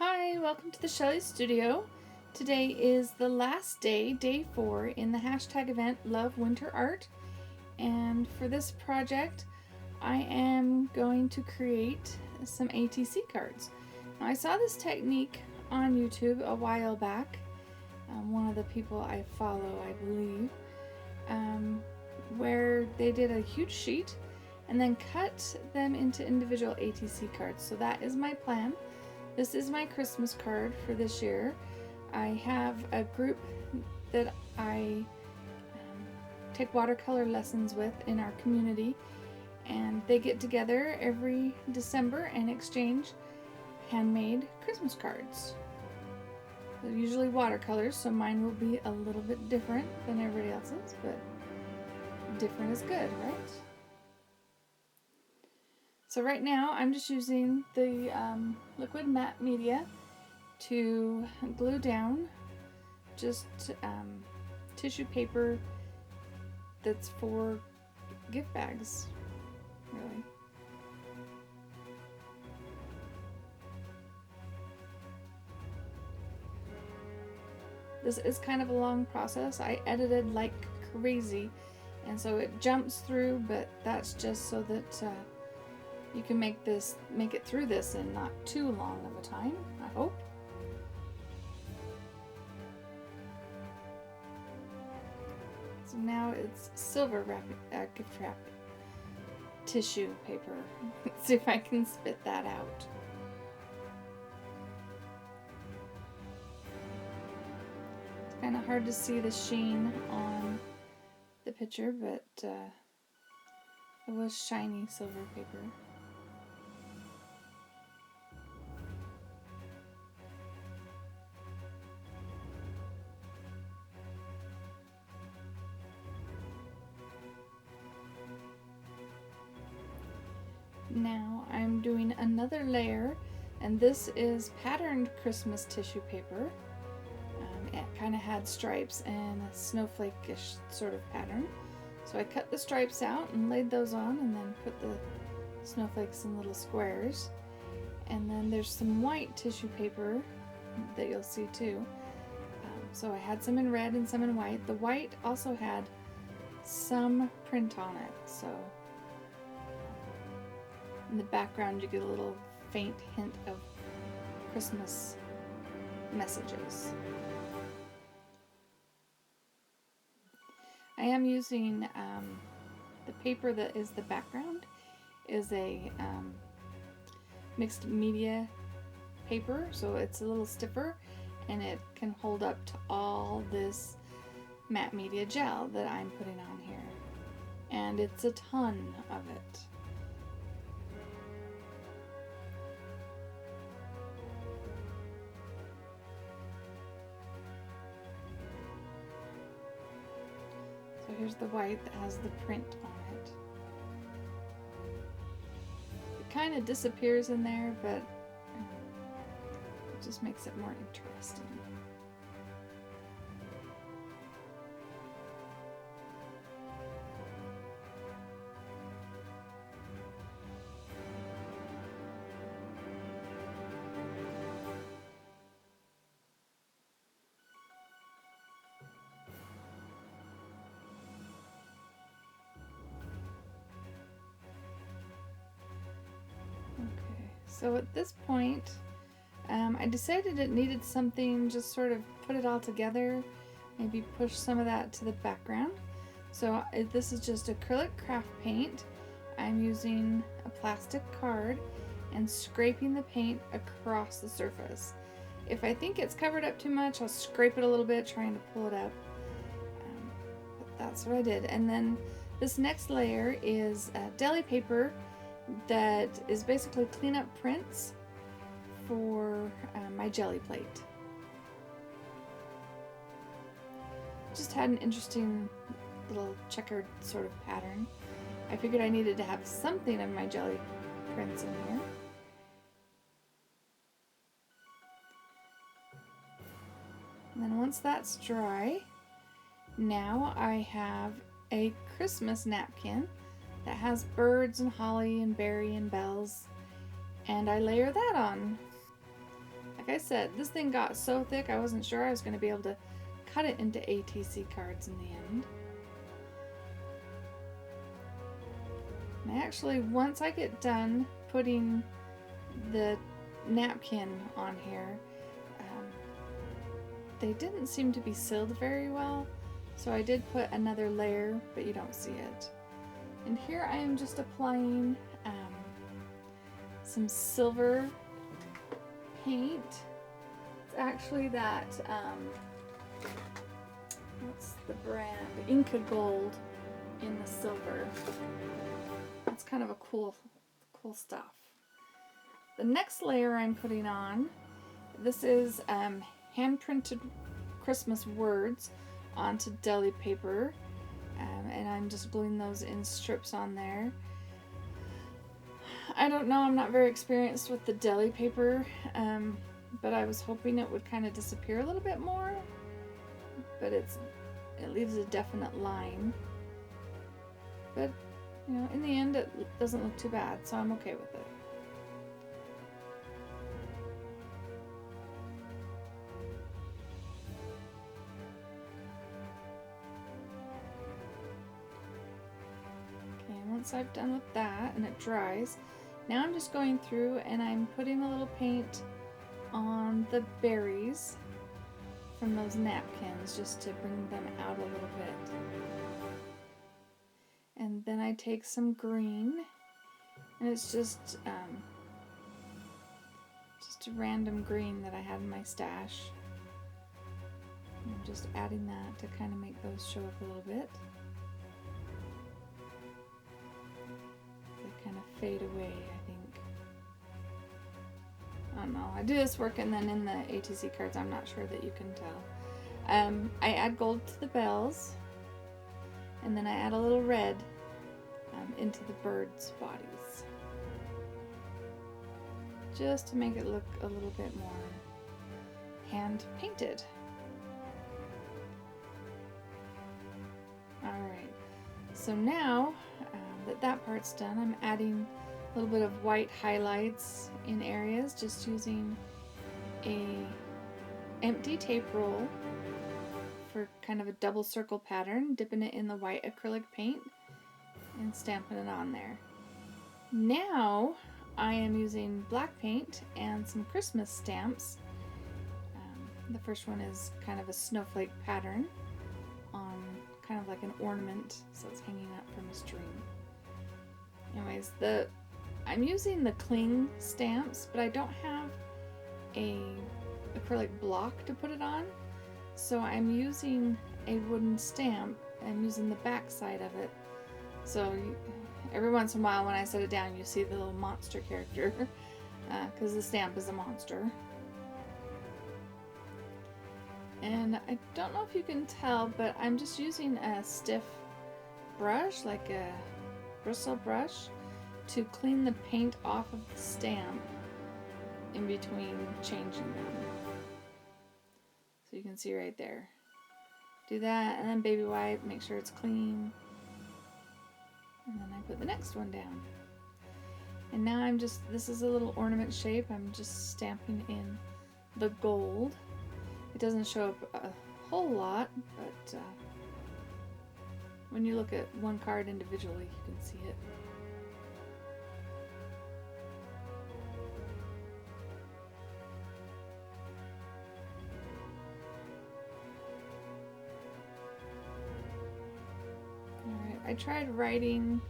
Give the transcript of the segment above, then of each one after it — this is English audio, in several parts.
Hi, welcome to the Shelley Studio. Today is the last day, day 4, in the hashtag event lovewinterart. And for this project, I am going to create some ATC cards. Now, I saw this technique on YouTube a while back. One of the people I follow, I believe, where they did a huge sheet and then cut them into individual ATC cards. So that is my plan. This is my Christmas card for this year. I have a group that I take watercolor lessons with in our community, and they get together every December and exchange handmade Christmas cards. They're usually watercolors, so mine will be a little bit different than everybody else's, but different is good, right? So right now I'm just using the liquid matte media to glue down just tissue paper that's for gift bags, really. This is kind of a long process. I edited like crazy, and so it jumps through, but that's just so that you can make it through this in not too long of a time, I hope. So now it's silver gift wrap tissue paper. Let's see if I can spit that out. It's kind of hard to see the sheen on the picture, but it was shiny silver paper. Now I'm doing another layer, and this is patterned Christmas tissue paper. It kind of had stripes and a snowflake-ish sort of pattern. So I cut the stripes out and laid those on, and then put the snowflakes in little squares. And then there's some white tissue paper that you'll see too. So I had some in red and some in white. The white also had some print on it, so in the background you get a little faint hint of Christmas messages. I am using the paper that is the background is a mixed media paper, so it's a little stiffer and it can hold up to all this matte media gel that I'm putting on here, and it's a ton of it. So here's the white that has the print on it. It kind of disappears in there, but it just makes it more interesting. So at this point, I decided it needed something, just sort of put it all together, maybe push some of that to the background. So this is just acrylic craft paint. I'm using a plastic card and scraping the paint across the surface. If I think it's covered up too much, I'll scrape it a little bit, trying to pull it up. But that's what I did. And then this next layer is deli paper that is basically cleanup prints for my jelly plate. Just had an interesting little checkered sort of pattern. I figured I needed to have something of my jelly prints in here. And then once that's dry, now I have a Christmas napkin that has birds and holly and berry and bells, and I layer that on. like I said, this thing got so thick I wasn't sure I was going to be able to cut it into ATC cards in the end. And actually, once I get done putting the napkin on here, they didn't seem to be sealed very well, so I did put another layer, but you don't see it. And here I am just applying some silver paint. It's actually that, what's the brand? Inca Gold in the silver. It's kind of a cool stuff. The next layer I'm putting on, this is hand-printed Christmas words onto deli paper, and I'm just gluing those in strips on there. I don't know, I'm not very experienced with the deli paper, but I was hoping it would kind of disappear a little bit more, but it leaves a definite line. But, you know, in the end it doesn't look too bad, so I'm okay with it. Okay, once I've done with that and it dries, now I'm just going through and I'm putting a little paint on the berries from those napkins just to bring them out a little bit. And then I take some green, and it's just a random green that I had in my stash. I'm just adding that to kind of make those show up a little bit. They kind of fade away, I think. I don't know. I do this work, and then in the ATC cards, I'm not sure that you can tell. I add gold to the bells, and then I add a little red into the birds' bodies, just to make it look a little bit more hand painted. Alright, so now that part's done, I'm adding a little bit of white highlights in areas, just using a empty tape roll for kind of a double circle pattern, dipping it in the white acrylic paint and stamping it on there. Now I am using black paint and some Christmas stamps. The first one is kind of a snowflake pattern on kind of like an ornament, so it's hanging up from a string. Anyways, I'm using the cling stamps, but I don't have a acrylic block to put it on, so I'm using a wooden stamp. I'm using the back side of it, so every once in a while when I set it down you see the little monster character, because the stamp is a monster. And I don't know if you can tell, but I'm just using a stiff brush, like a bristle brush, to clean the paint off of the stamp in between changing them. So you can see right there. Do that, and then baby wipe, make sure it's clean. And then I put the next one down. And now this is a little ornament shape. I'm just stamping in the gold. It doesn't show up a whole lot, but when you look at one card individually, you can see it. Alright, I tried writing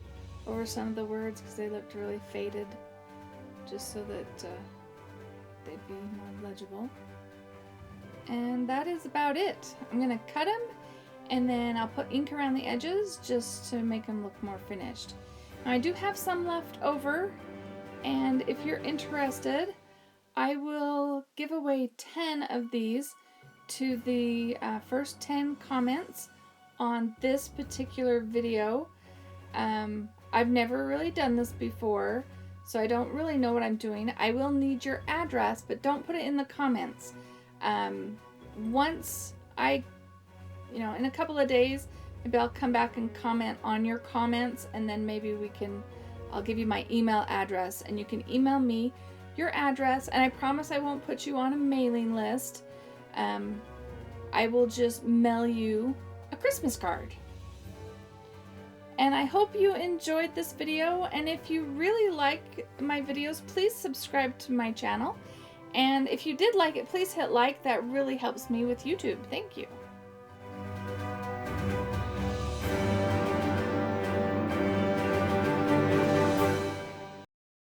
over some of the words because they looked really faded, just so that they'd be more legible. And that is about it. I'm going to cut them, and then I'll put ink around the edges just to make them look more finished. Now, I do have some left over, and if you're interested, I will give away 10 of these to the first 10 comments on this particular video. I've never really done this before, so I don't really know what I'm doing. I will need your address, but don't put it in the comments. Once in a couple of days, maybe I'll come back and comment on your comments, and then maybe I'll give you my email address, and you can email me your address, and I promise I won't put you on a mailing list. I will just mail you a Christmas card. And I hope you enjoyed this video, and if you really like my videos, please subscribe to my channel. And if you did like it, please hit like. That really helps me with YouTube. Thank you.